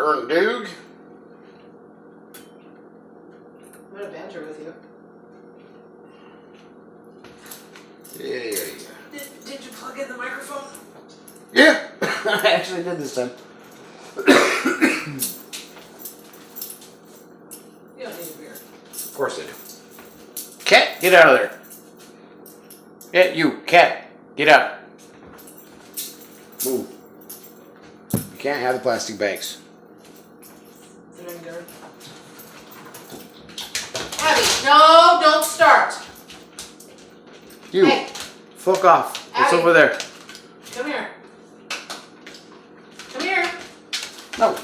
Darn Doog. I'm gonna banter with you. Yeah. Did you plug in the microphone? Yeah, I actually did this time. You don't need a beer. Of course I do. Cat, get out of there. Yeah, you, cat, get out. Move. You can't have the plastic bags. Is it any good? Abby, no, don't start. You, hey. fuck off. It's Abby. over there. Come here. Come here. No.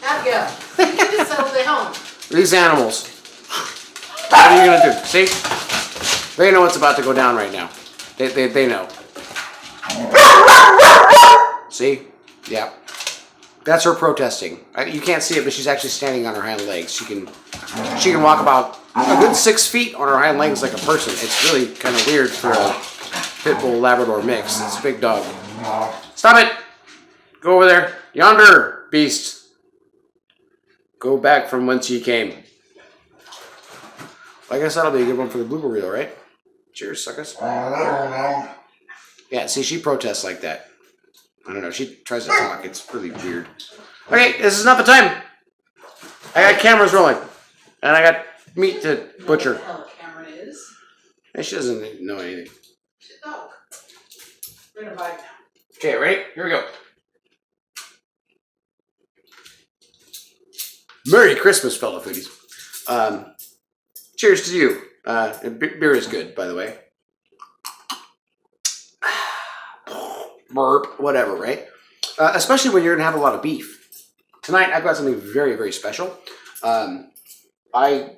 Abigail, you need to settle the home. These animals. What are you gonna do? See? They know what's about to go down right now. They know. See? Yeah. That's her protesting. You can't see it, but she's actually standing on her hind legs. She can walk about a good 6 feet on her hind legs like a person. It's really kind of weird for a pit bull Labrador mix. It's a big dog. Stop it! Go over there. Yonder, beast. Go back from whence ye came. I guess that'll be a good one for the blooper reel, right? Cheers, suckers. Yeah, see, she protests like that. I don't know. She tries to talk. It's really weird. Okay, this is not the time. I got cameras rolling. And I got meat to butcher. What the hell a camera is? And she doesn't know anything. She's a dog. We're gonna vibe now. Okay, ready? Here we go. Merry Christmas, fellow foodies. Cheers to you. Beer is good, by the way. Burp, whatever, right? Especially when you're going to have a lot of beef. Tonight, I've got something very, very special. I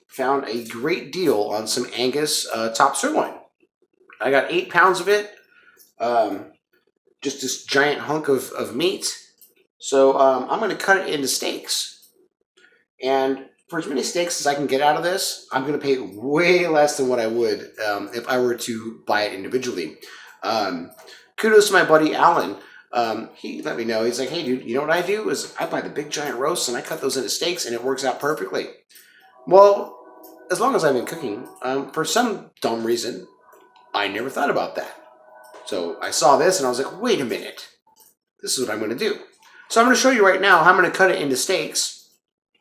found a great deal on some Angus Top Sirloin. I got 8 pounds of it. Just this giant hunk of meat. So I'm going to cut it into steaks. And for as many steaks as I can get out of this, I'm going to pay way less than what I would if I were to buy it individually. Kudos to my buddy Alan. He let me know. He's like, hey, dude, you know what I do is I buy the big giant roasts and I cut those into steaks and it works out perfectly. Well, as long as I've been cooking, for some dumb reason, I never thought about that. So I saw this and I was like, wait a minute. This is what I'm going to do. So I'm going to show you right now how I'm going to cut it into steaks.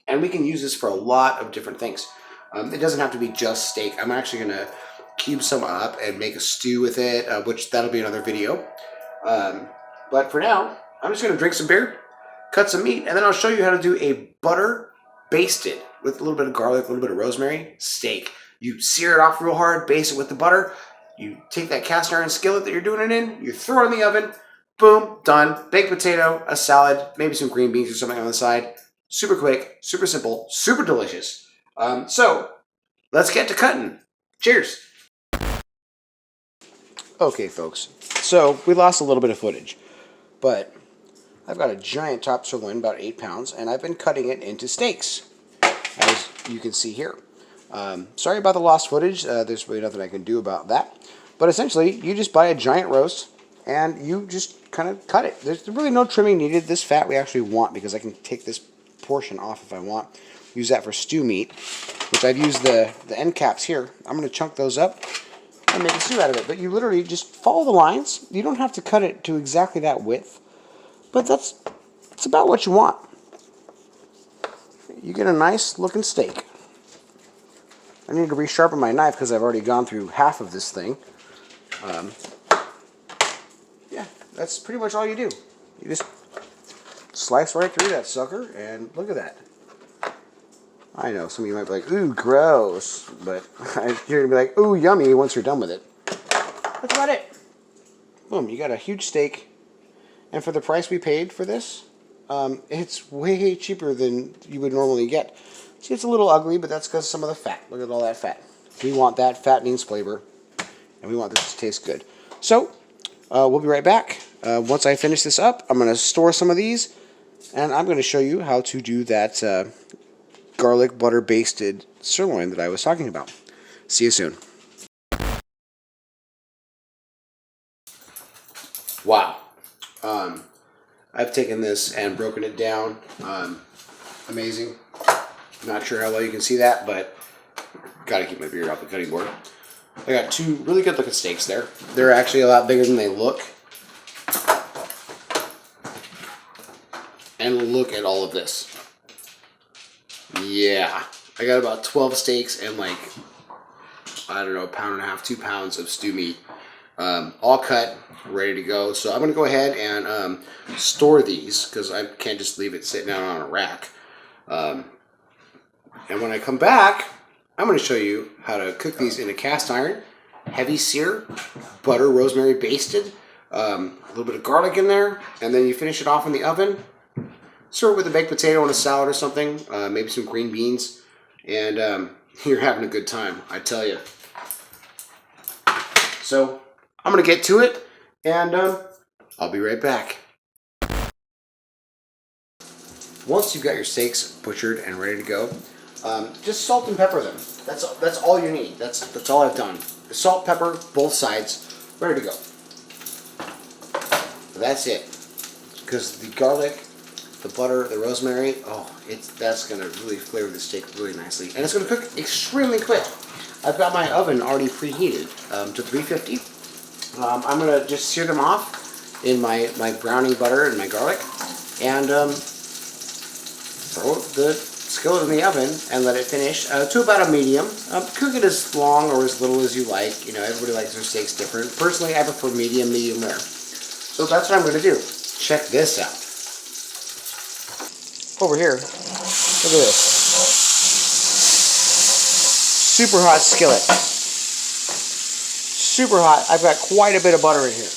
And we can use this for a lot of different things. It doesn't have to be just steak. I'm actually going to cube some up and make a stew with it, which that'll be another video. But for now, I'm just going to drink some beer, cut some meat, and then I'll show you how to do a butter basted with a little bit of garlic, a little bit of rosemary steak. You sear it off real hard, baste it with the butter. You take that cast iron skillet that you're doing it in, you throw it in the oven, boom, done. Baked potato, a salad, maybe some green beans or something on the side. Super quick, super simple, super delicious. So, let's get to cutting. Cheers. Okay, folks. So, we lost a little bit of footage. But, I've got a giant top sirloin, about 8 pounds, and I've been cutting it into steaks, as you can see here. Sorry about the lost footage. There's really nothing I can do about that. But essentially, you just buy a giant roast, and you just kind of cut it. There's really no trimming needed. This fat we actually want, because I can take this portion off if I want. Use that for stew meat, which I've used the end caps here. I'm going to chunk those up and make a stew out of it. But you literally just follow the lines. You don't have to cut it to exactly that width, but that's about what you want. You get a nice looking steak. I need to resharpen my knife because I've already gone through half of this thing. Yeah, that's pretty much all you do. You just slice right through that sucker, and look at that. I know, some of you might be like, ooh, gross, but you're going to be like, ooh, yummy once you're done with it. That's about it. Boom, you got a huge steak, and for the price we paid for this, it's way cheaper than you would normally get. See, it's a little ugly, but that's because some of the fat. Look at all that fat. We want that. Fat means flavor, and we want this to taste good. So, we'll be right back. Once I finish this up, I'm going to store some of these, and I'm going to show you how to do that garlic butter basted sirloin that I was talking about. See you soon. Wow. I've taken this and broken it down. Amazing. Not sure how well you can see that, but gotta keep my beard off the cutting board. I got two really good looking steaks there. They're actually a lot bigger than they look. And look at all of this. Yeah, I got about 12 steaks and like, I don't know, 1.5 pounds, 2 pounds of stew meat. All cut, ready to go. So I'm gonna go ahead and store these because I can't just leave it sitting out on a rack. And when I come back, I'm gonna show you how to cook these in a cast iron, heavy sear, butter, rosemary basted, a little bit of garlic in there, and then you finish it off in the oven. Serve it with a baked potato and a salad or something, maybe some green beans, and you're having a good time, I tell you. So I'm gonna get to it, and I'll be right back. Once you've got your steaks butchered and ready to go, just salt and pepper them. That's all you need. That's all I've done. Salt, pepper, both sides, ready to go. That's it. Because the garlic, the butter, the rosemary, that's gonna really flavor the steak really nicely, and it's gonna cook extremely quick. I've got my oven already preheated to 350. I'm gonna just sear them off in my browning butter and my garlic, and throw the skillet in the oven and let it finish to about a medium. Cook it as long or as little as you like. You know, everybody likes their steaks different. Personally, I prefer medium rare. So that's what I'm gonna do. Check this out. Over here, look at this. Super hot skillet. Super hot. I've got quite a bit of butter in here.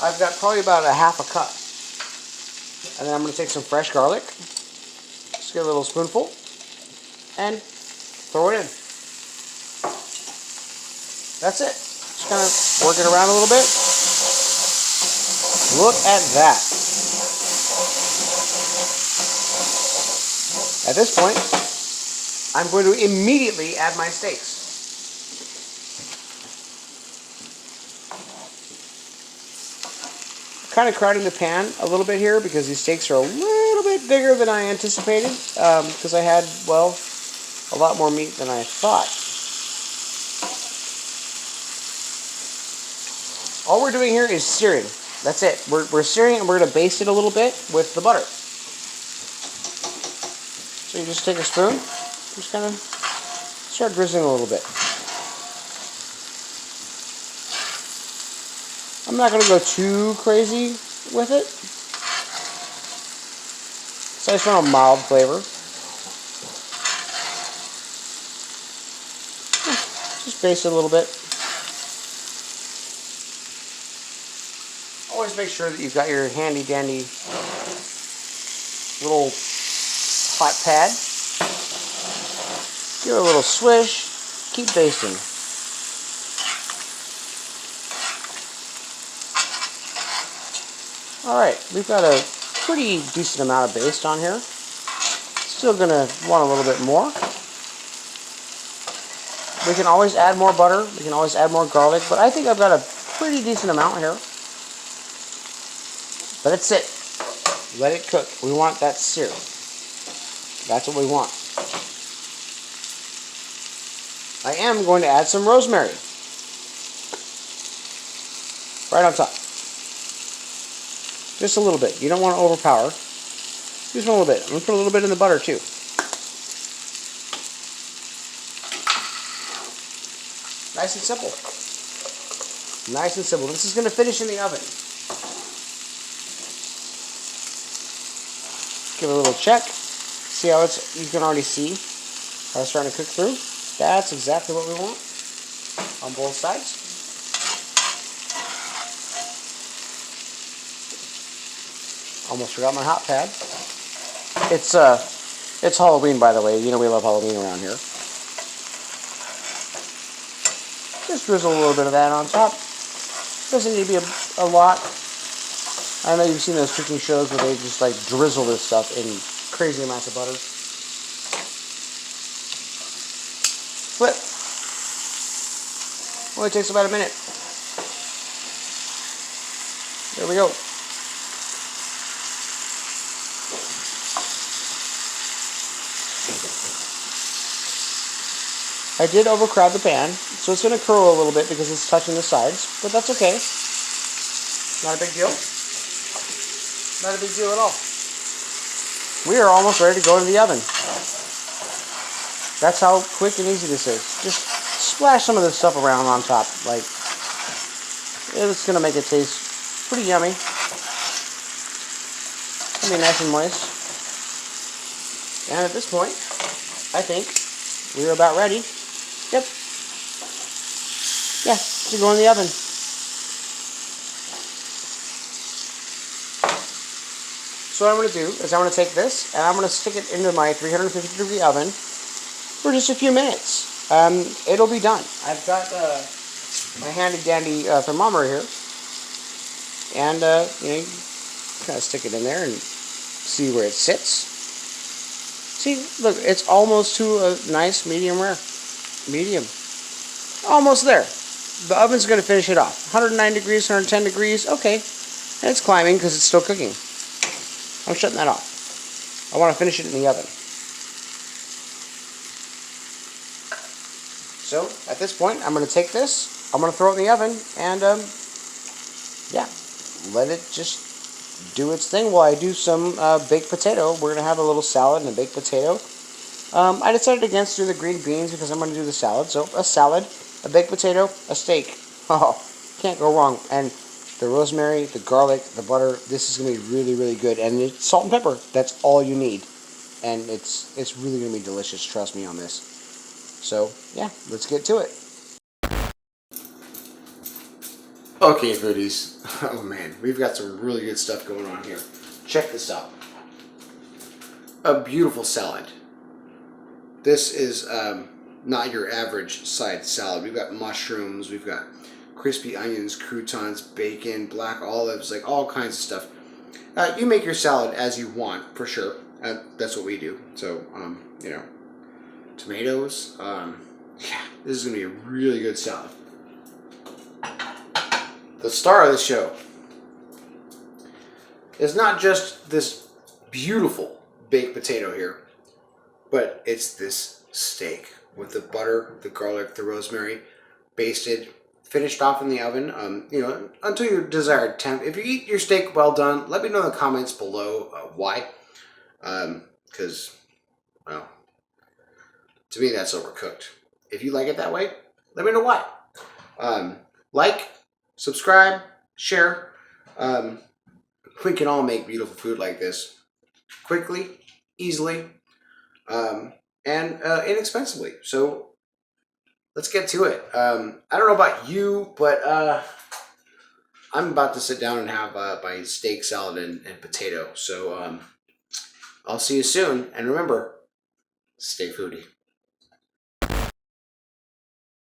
I've got probably about a half a cup. And then I'm going to take some fresh garlic. Just get a little spoonful. And throw it in. That's it. Just kind of work it around a little bit. Look at that. At this point, I'm going to immediately add my steaks. Kind of crowding the pan a little bit here because these steaks are a little bit bigger than I anticipated because I had, well, a lot more meat than I thought. All we're doing here is searing. That's it. We're searing and we're going to baste it a little bit with the butter. So you just take a spoon, just kind of start drizzling a little bit. I'm not going to go too crazy with it. So I just want a mild flavor. Just baste it a little bit. Always make sure that you've got your handy dandy little hot pad. Give it a little swish. Keep basting. Alright, we've got a pretty decent amount of baste on here. Still going to want a little bit more. We can always add more butter. We can always add more garlic. But I think I've got a pretty decent amount here. But that's it. Let it cook. We want that sear. That's what we want. I am going to add some rosemary. Right on top. Just a little bit. You don't want to overpower. Just a little bit. I'm going to put a little bit in the butter too. Nice and simple. Nice and simple. This is going to finish in the oven. Give it a little check. See how it's, you can already see how it's starting to cook through. That's exactly what we want on both sides. Almost forgot my hot pad. It's Halloween, by the way. You know we love Halloween around here. Just drizzle a little bit of that on top. Doesn't need to be a lot. I know you've seen those cooking shows where they just like drizzle this stuff in crazy amounts of butter. Flip. Only takes about a minute. There we go. I did overcrowd the pan, so it's going to curl a little bit because it's touching the sides, but that's okay. Not a big deal. Not a big deal at all. We are almost ready to go to the oven. That's how quick and easy this is. Just splash some of this stuff around on top. Like, it's going to make it taste pretty yummy. It'll be nice and moist. And at this point, I think we're about ready. Yep. Yeah, to go in the oven. So what I'm going to do is I'm going to take this and I'm going to stick it into my 350-degree oven for just a few minutes. It'll be done. I've got my handy-dandy thermometer here. And, you kind of stick it in there and see where it sits. See, look, it's almost to a nice medium rare. Medium. Almost there. The oven's going to finish it off. 109 degrees, 110 degrees. Okay. And it's climbing because it's still cooking. I'm shutting that off. I want to finish it in the oven. So, at this point, I'm going to take this. I'm going to throw it in the oven. And, yeah. Let it just do its thing while I do some baked potato. We're going to have a little salad and a baked potato. I decided against doing the green beans because I'm going to do the salad. So a salad, a baked potato, a steak. Oh, can't go wrong. And the rosemary, the garlic, the butter, this is going to be really, really good. And it's salt and pepper. That's all you need. And it's really going to be delicious. Trust me on this. So, yeah, let's get to it. Okay, foodies. Oh man, we've got some really good stuff going on here. Check this out. A beautiful salad. This is not your average side salad. We've got mushrooms, we've got crispy onions, croutons, bacon, black olives, like all kinds of stuff. You make your salad as you want, for sure. That's what we do. So, you know, tomatoes. Yeah, this is going to be a really good salad. The star of the show is not just this beautiful baked potato here, but it's this steak with the butter, the garlic, the rosemary, basted, finished off in the oven, you know, until your desired temp. If you eat your steak well done, let me know in the comments below why. Because, well, to me that's overcooked. If you like it that way, let me know why. Like, subscribe, share. We can all make beautiful food like this quickly, easily, and inexpensively. So let's get to it. I don't know about you, but I'm about to sit down and have my steak, salad, and potato. So I'll see you soon. And remember, stay foodie.